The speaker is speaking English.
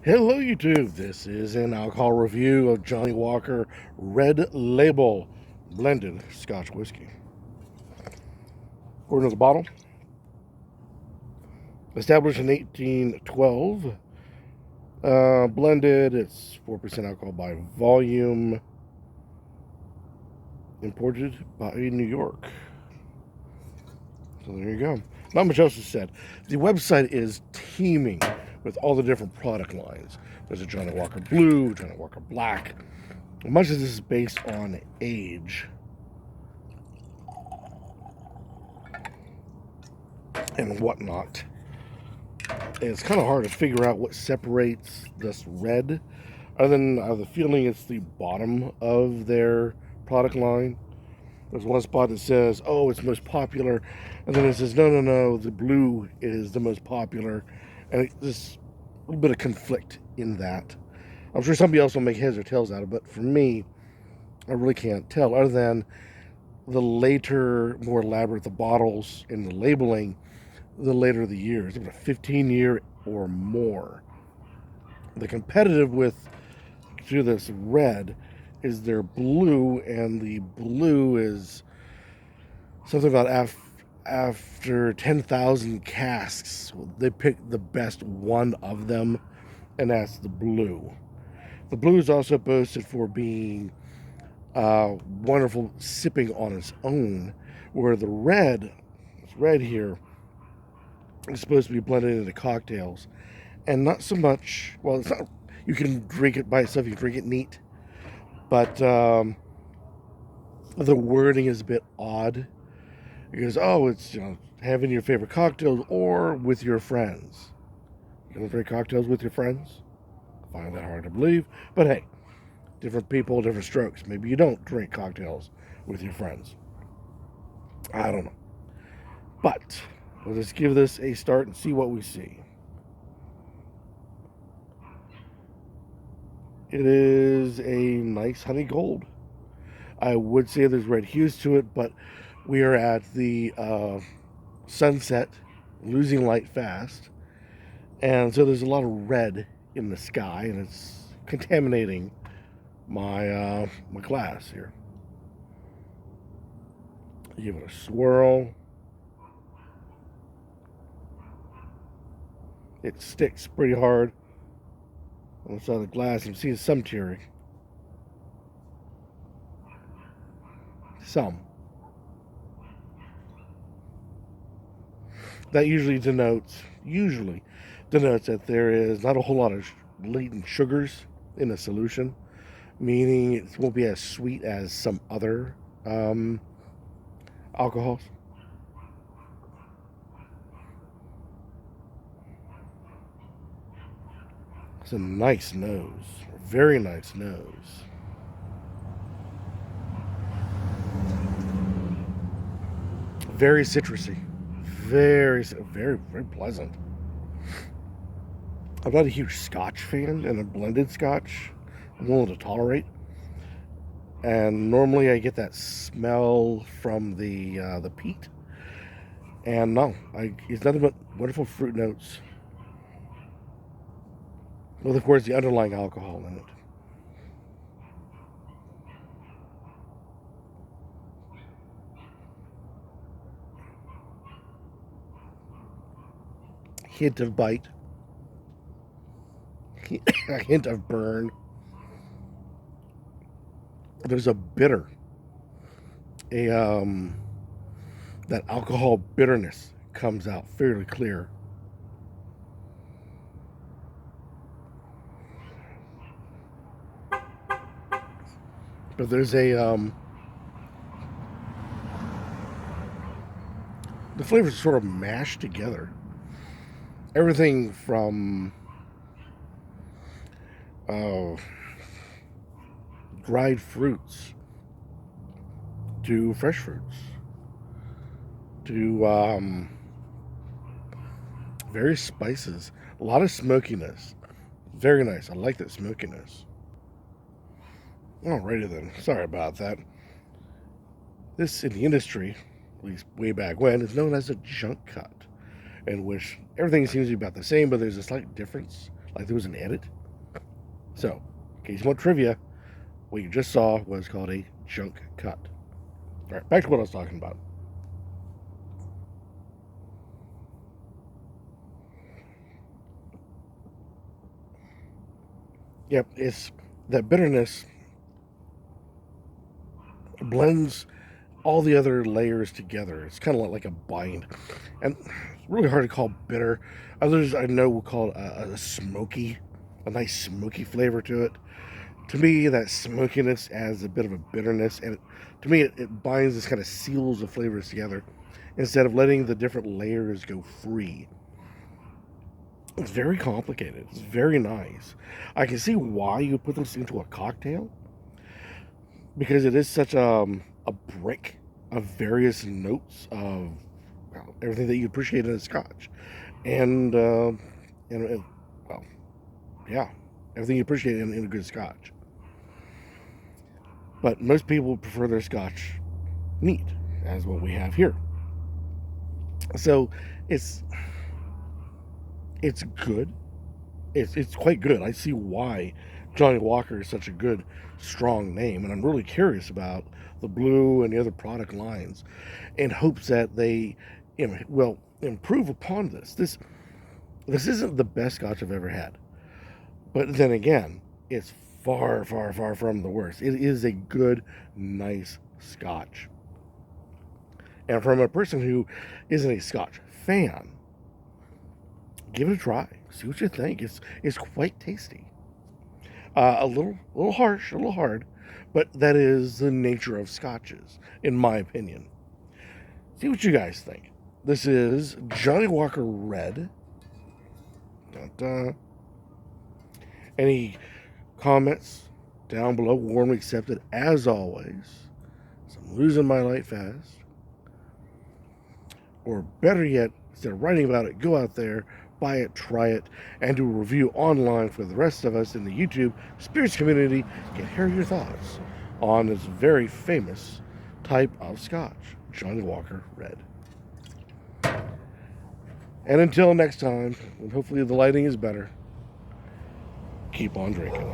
Hello YouTube, this is an alcohol review of Johnnie Walker Red Label blended Scotch whiskey. According to the bottle, established in 1812, blended, it's 4% alcohol by volume, imported by New York. So there you go. Not much else is said. The website is teeming with all the different product lines. There's a Johnnie Walker Blue, Johnnie Walker Black. Much of this is based on age and whatnot. And it's kind of hard to figure out what separates this red, other than I have the feeling it's the bottom of their product line. There's one spot that says, oh, it's most popular, and then it says, no, the blue is the most popular, and there's a little bit of conflict in that. I'm sure somebody else will make heads or tails out of it, but for me, I really can't tell, other than the later, more elaborate the bottles and the labeling, the later the years, about a 15-year or more. The competitive with to this red is their blue, and the blue is something about after 10,000 casks, they pick the best one of them, and that's the blue. The blue is also boasted for being wonderful sipping on its own, where the red, this red here, is supposed to be blended into cocktails, and not so much. Well, it's not. You can drink it by itself. You can drink it neat, but the wording is a bit odd. Because it's having your favorite cocktails or with your friends. You don't drink cocktails with your friends? I find that hard to believe, but hey, different people, different strokes. Maybe you don't drink cocktails with your friends. I don't know, but let's give this a start and see what we see. It is a nice honey gold. I would say there's red hues to it, but we are at the sunset, losing light fast, and so there's a lot of red in the sky, and it's contaminating my my glass here. Give it a swirl. It sticks pretty hard on the side of the glass. I'm seeing some tearing. Some. That usually denotes that there is not a whole lot of latent sugars in the solution, meaning it won't be as sweet as some other alcohols. It's a nice nose, very nice nose. Very citrusy, very pleasant. I'm not a huge Scotch fan, and a blended Scotch I'm willing to tolerate. And normally I get that smell from the peat, and no, it's nothing but wonderful fruit notes, with of course the underlying alcohol in it. Hint of bite, a hint of burn. There's a bitter, a that alcohol bitterness comes out fairly clear. But there's the flavors sort of mashed together. Everything from uh, dried fruits to fresh fruits to various spices. A lot of smokiness. Very nice. I like that smokiness. Alrighty then. Sorry about that. This in the industry, at least way back when, is known as a junk cut, in which everything seems to be about the same, but there's a slight difference like there was an edit. So, in case you want trivia, what you just saw was called a junk cut. All right, back to what I was talking about. Yep, it's that bitterness blends all the other layers together. It's kind of like a bind, and it's really hard to call bitter. Others I know will call it a smoky, a nice smoky flavor to it. To me, that smokiness adds a bit of a bitterness, and to me, it binds, this kind of seals the flavors together instead of letting the different layers go free. It's very complicated. It's very nice. I can see why you put this into a cocktail, because it is such a brick of various notes of, well, everything that you appreciate in a scotch, and well, yeah, everything you appreciate in a good scotch. But most people prefer their scotch neat, as what we have here. So it's it's good. It's quite good. I see why Johnnie Walker is such a good, strong name, and I'm really curious about the blue and the other product lines, in hopes that they, will improve upon this. This isn't the best scotch I've ever had, but then again, it's far, far, far from the worst. It is a good, nice scotch, and from a person who isn't a scotch fan, give it a try. See what you think. It's quite tasty. A little harsh, a little hard, but that is the nature of scotches, in my opinion. See what you guys think. This is Johnnie Walker Red. Dun, dun. Any comments down below? Warmly accepted, as always. So I'm losing my light fast. Or better yet, instead of writing about it, go out there, buy it, try it, and do a review online for the rest of us in the YouTube spirits community. Can hear your thoughts on this very famous type of scotch, Johnnie Walker Red. And until next time, and hopefully the lighting is better, keep on drinking.